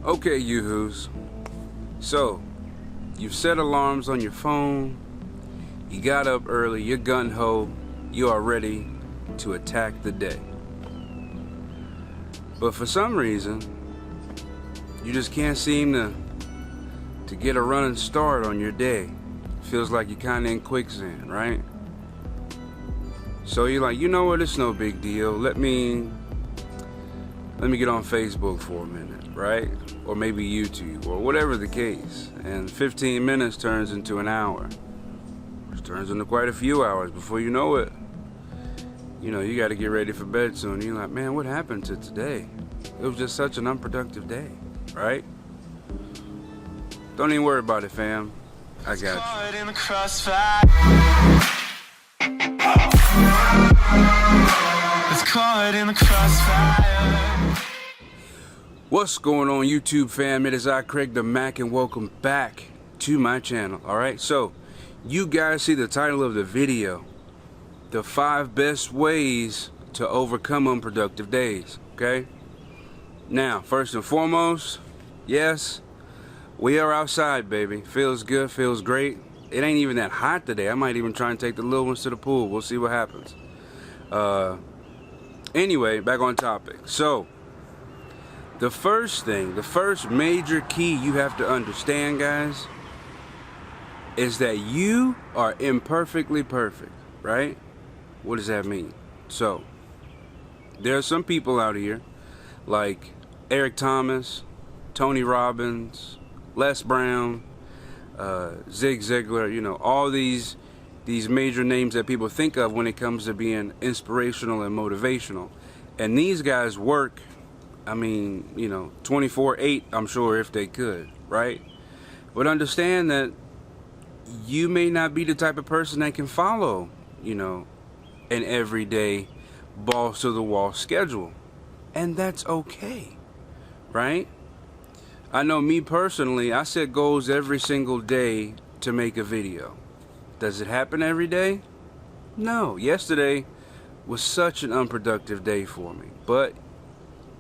Okay, yoo-hoos. So, you've set alarms on your phone, you got up early, you're gung-ho, you are ready to attack the day. But for some reason, you just can't seem to get a running start on your day. Feels like you're kind of in quicksand, right? So you're like, you know what, it's no big deal. Let me get on Facebook for a minute, right? Or maybe YouTube, or whatever the case. And 15 minutes turns into an hour, which turns into quite a few hours. Before you know it, you got to get ready for bed soon. You're like, man, what happened to today? It was just such an unproductive day, right? Don't even worry about it, fam. I got you. In the crossfire. It's caught in the crossfire. What's going on, YouTube fam? It is I, Craig the Mac, and welcome back to my channel. Alright, so you guys see the title of the video, the 5 best ways to overcome unproductive days. Okay, now first and foremost, yes, we are outside, baby. Feels good, feels great. It ain't even that hot today. I might even try and take the little ones to the pool. We'll see what happens. Anyway, back on topic. So the first major key you have to understand, guys, is that you are imperfectly perfect, right? What does that mean? So there are some people out here like Eric Thomas, Tony Robbins, Les Brown, Zig Ziglar, all these major names that people think of when it comes to being inspirational and motivational. And these guys work, 24/8, I'm sure, if they could, right? But understand that you may not be the type of person that can follow, an everyday balls to the wall schedule. And that's okay, right? I know me personally, I set goals every single day to make a video. Does it happen every day? No. Yesterday was such an unproductive day for me, but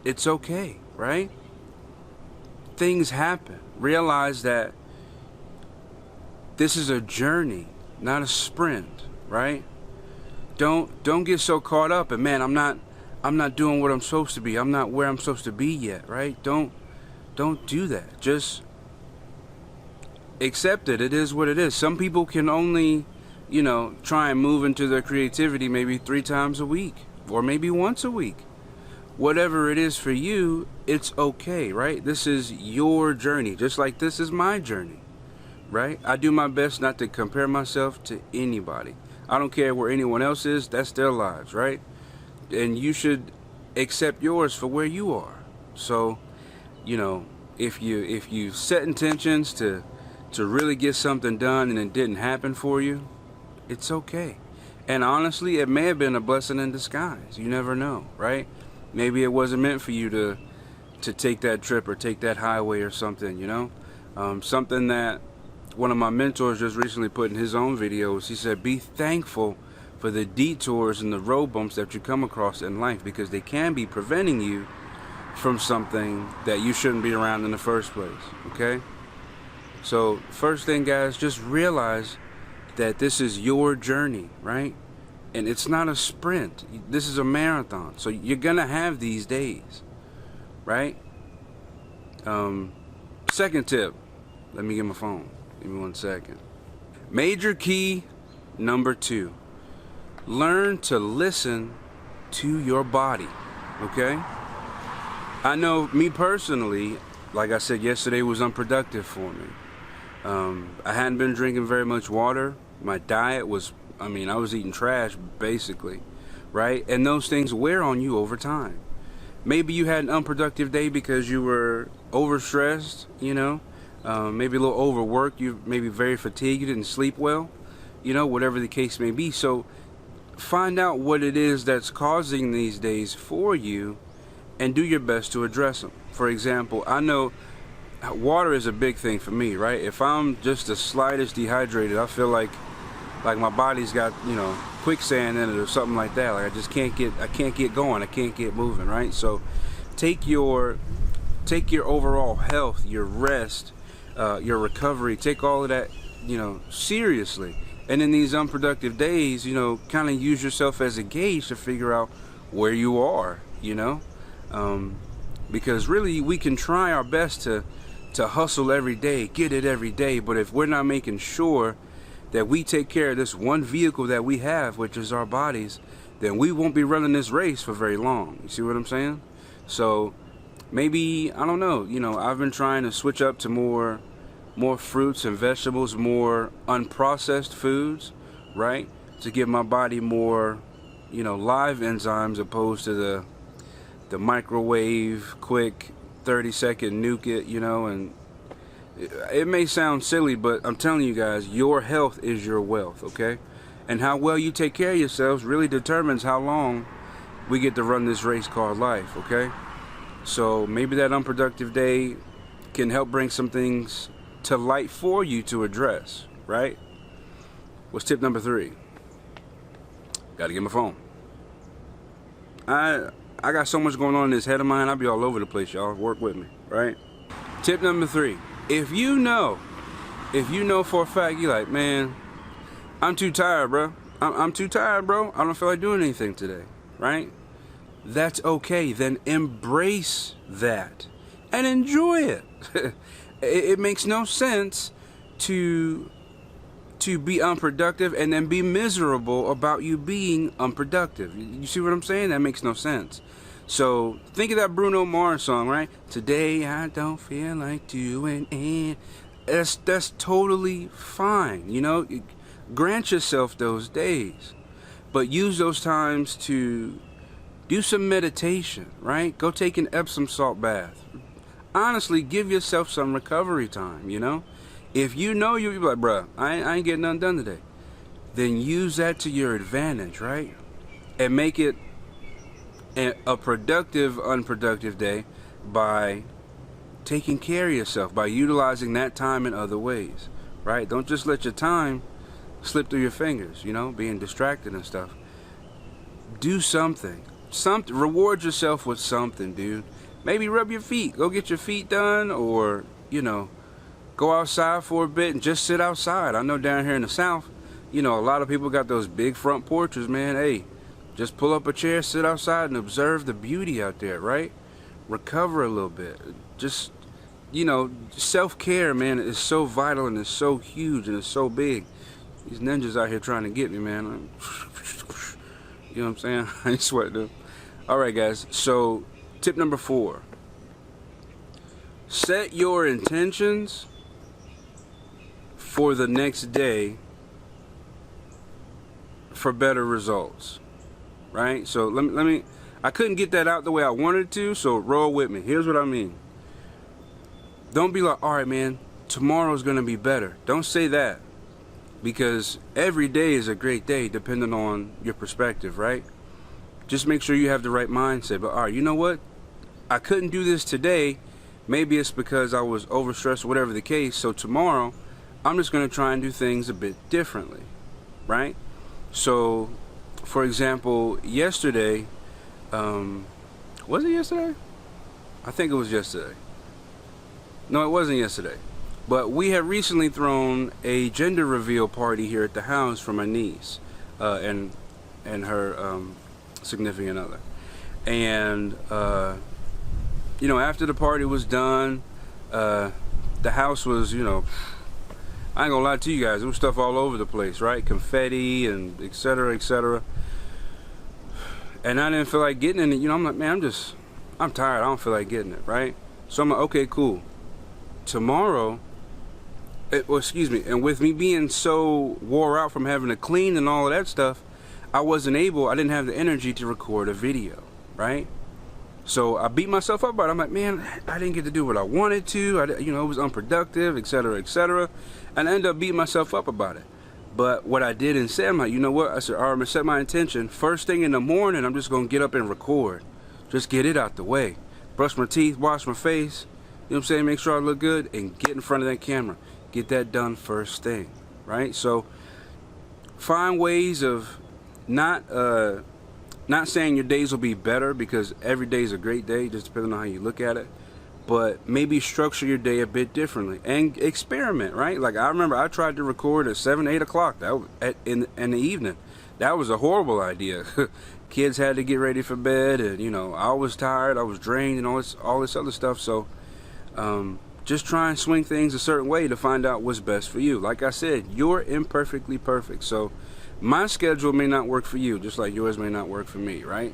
it's okay, right? Things happen. Realize that this is a journey, not a sprint, right? Don't get so caught up and, man, I'm not doing what I'm supposed to be. I'm not where I'm supposed to be yet, right? Don't do that. Just accept it. It is what it is. Some people can only, try and move into their creativity maybe 3 times a week or maybe once a week. Whatever it is for you, it's okay, right? This is your journey, just like this is my journey, right? I do my best not to compare myself to anybody. I don't care where anyone else is. That's their lives, right? And you should accept yours for where you are. So, if you set intentions to really get something done and it didn't happen for you, it's okay. And honestly, it may have been a blessing in disguise. You never know, right? Maybe it wasn't meant for you to take that trip or take that highway or something, something that one of my mentors just recently put in his own videos. He said, be thankful for the detours and the road bumps that you come across in life, because they can be preventing you from something that you shouldn't be around in the first place. Okay, so first thing, guys, just realize that this is your journey, right? And it's not a sprint. This is a marathon. So you're gonna have these days, right? Second tip, let me get my phone, give me 1 second. Major key number 2, learn to listen to your body. Okay, I know me personally, like I said, yesterday was unproductive for me. I hadn't been drinking very much water. My diet was, I was eating trash, basically, right? And those things wear on you over time. Maybe you had an unproductive day because you were overstressed, maybe a little overworked, you maybe very fatigued, you didn't sleep well, whatever the case may be. So find out what it is that's causing these days for you and do your best to address them. For example, I know water is a big thing for me, right? If I'm just the slightest dehydrated, I feel like my body's got, quicksand in it or something like that. Like I can't get going, I can't get moving, right? So take your take your overall health, your rest, your recovery, take all of that, seriously. And in these unproductive days, kind of use yourself as a gauge to figure out where you are, because really we can try our best to hustle every day, get it every day, but if we're not making sure that we take care of this one vehicle that we have, which is our bodies, then we won't be running this race for very long. You see what I'm saying? So maybe, I don't know, I've been trying to switch up to more fruits and vegetables, more unprocessed foods, right? To give my body more, live enzymes opposed to the microwave, quick 30-second nuke it, and it may sound silly, but I'm telling you guys, your health is your wealth, okay? And how well you take care of yourselves really determines how long we get to run this race called life, okay? So maybe that unproductive day can help bring some things to light for you to address, right? What's tip number 3? Gotta get my phone. I got so much going on in this head of mine, I'll be all over the place, y'all. Work with me, right? Tip number 3. If you know for a fact, you're like, man, I'm too tired, bro. I'm too tired, bro. I don't feel like doing anything today, right? That's okay. Then embrace that and enjoy it. It makes no sense to be unproductive and then be miserable about you being unproductive. You see what I'm saying? That makes no sense. So think of that Bruno Mars song, right? Today I don't feel like doing it. That's totally fine. Grant yourself those days, but use those times to do some meditation, right? Go take an Epsom salt bath. Honestly, give yourself some recovery time, If you'll be like, bruh, I ain't getting nothing done today, then use that to your advantage, right? And make it a productive, unproductive day by taking care of yourself, by utilizing that time in other ways, right? Don't just let your time slip through your fingers, being distracted and stuff. Do something. Reward yourself with something, dude. Maybe rub your feet. Go get your feet done, or, go outside for a bit and just sit outside. I know down here in the South, a lot of people got those big front porches, man. Hey, just pull up a chair, sit outside, and observe the beauty out there, right? Recover a little bit. Just, self-care, man, is so vital and it's so huge and it's so big. These ninjas out here trying to get me, man. You know what I'm saying? I ain't sweat, dude. Alright, guys. So, tip number 4. Set your intentions for the next day for better results. Right? So, let me I couldn't get that out the way I wanted to, so roll with me. Here's what I mean. Don't be like, alright, man, tomorrow's going to be better. Don't say that. Because every day is a great day depending on your perspective, right? Just make sure you have the right mindset. But alright, you know what? I couldn't do this today. Maybe it's because I was overstressed or whatever the case. So tomorrow, I'm just going to try and do things a bit differently, right? So, for example, yesterday, was it yesterday? I think it was yesterday. No, it wasn't yesterday. But we have recently thrown a gender reveal party here at the house for my niece and her significant other. And, after the party was done, the house was, I ain't gonna lie to you guys, there was stuff all over the place, right? Confetti and et cetera, et cetera. And I didn't feel like getting in it. I'm like, man, I'm tired. I don't feel like getting it, right? So I'm like, okay, cool. Tomorrow, and with me being so wore out from having to clean and all of that stuff, I didn't have the energy to record a video, right? So I beat myself up about it. I'm like, man, I didn't get to do what I wanted to. It was unproductive, et cetera, and I ended up beating myself up about it. But what I did instead, I'm like, you know what? I said, all right, I'm going to set my intention. First thing in the morning, I'm just going to get up and record. Just get it out the way. Brush my teeth, wash my face, make sure I look good, and get in front of that camera. Get that done first thing, right? So find ways of not saying your days will be better, because every day is a great day, just depending on how you look at it. but maybe structure your day a bit differently and experiment, right? Like I remember I tried to record at 7, 8 o'clock in the evening. That was a horrible idea. Kids had to get ready for bed, and you know, I was tired, I was drained, and all this other stuff. So just try and swing things a certain way to find out what's best for you. Like I said, you're imperfectly perfect. So my schedule may not work for you, just like yours may not work for me, right?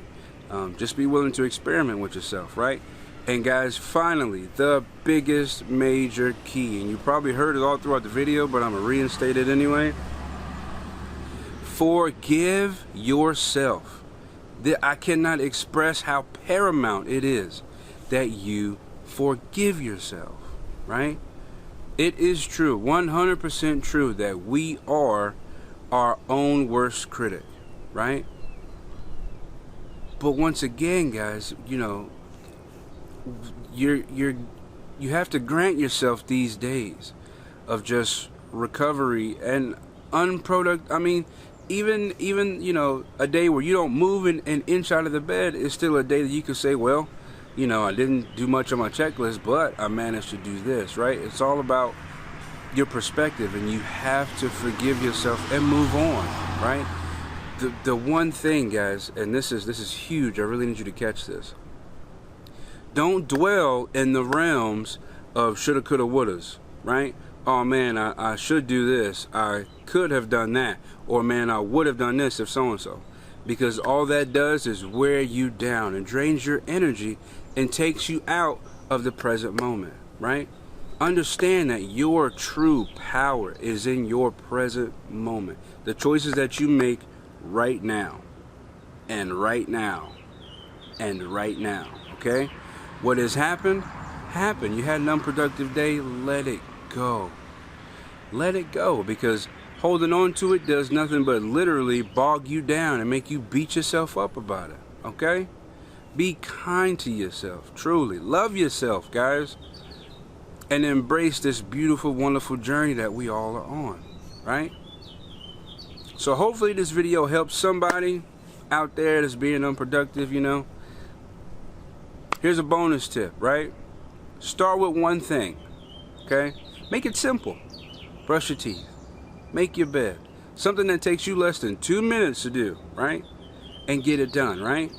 Just be willing to experiment with yourself, right? And guys, finally, the biggest major key, and you probably heard it all throughout the video, but I'm gonna reinstate it anyway. Forgive yourself. I cannot express how paramount it is that you forgive yourself, right? It is true, 100% true, that we are our own worst critic, right? But once again, guys, you know, you have to grant yourself these days of just recovery and unproductive. I mean, even you know, a day where you don't move an inch out of the bed is still a day that you can say, well, you know, I didn't do much on my checklist, but I managed to do this, right? It's all about your perspective, and you have to forgive yourself and move on, right? The one thing, guys, and this is huge, I really need you to catch this. Don't dwell in the realms of shoulda, coulda, wouldas, right? Oh man, I should do this, I could have done that, or man, I would have done this if so-and-so. Because all that does is wear you down and drains your energy and takes you out of the present moment, right? Understand that your true power is in your present moment. The choices that you make right now, and right now, and right now, okay? What has happened, happened. You had an unproductive day, let it go. Let it go, because holding on to it does nothing but literally bog you down and make you beat yourself up about it, okay? Be kind to yourself, truly. Love yourself, guys. And embrace this beautiful, wonderful journey that we all are on, right? So hopefully this video helps somebody out there that's being unproductive, you know. Here's a bonus tip, right? Start with one thing, okay? Make it simple. Brush your teeth. Make your bed. Something that takes you less than 2 minutes to do, right? And get it done, right?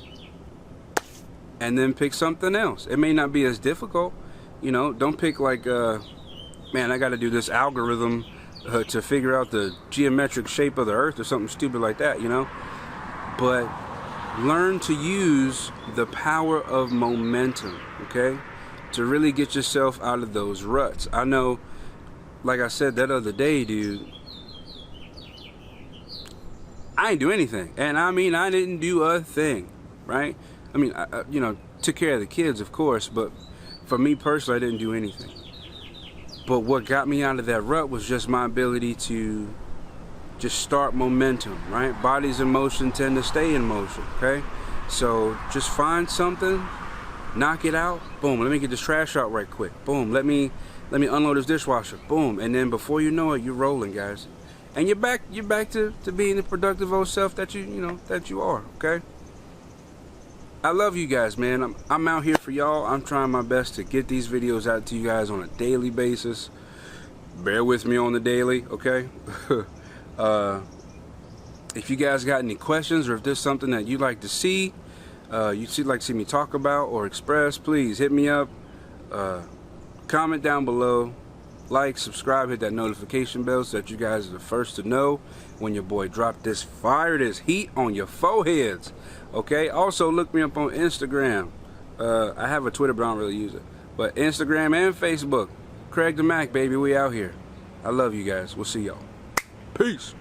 And then pick something else. It may not be as difficult, you know. Don't pick like, man, I got to do this algorithm to figure out the geometric shape of the earth or something stupid like that, you know. But learn to use the power of momentum, okay, to really get yourself out of those ruts. I know, like I said that other day, dude, I ain't do anything. And I mean, I didn't do a thing, right? I mean, I you know, took care of the kids, of course, but for me personally, I didn't do anything. But what got me out of that rut was just my ability to just start momentum, right? Bodies in motion tend to stay in motion, okay? So just find something, knock it out, boom, let me get this trash out right quick, boom, let me unload this dishwasher, boom, and then before you know it, you're rolling, guys. And you're back to being the productive old self that you are, okay? I love you guys, man. I'm out here for y'all. I'm trying my best to get these videos out to you guys on a daily basis. Bear with me on the daily, okay? If you guys got any questions, or if there's something that you'd like to see, you'd like to see me talk about or express, please hit me up. Comment down below. Like, subscribe, hit that notification bell so that you guys are the first to know when your boy drop this fire, this heat on your foreheads. Okay, also look me up on Instagram. I have a Twitter, but I don't really use it. But Instagram and Facebook. Craig the Mac, baby, we out here. I love you guys. We'll see y'all. Peace.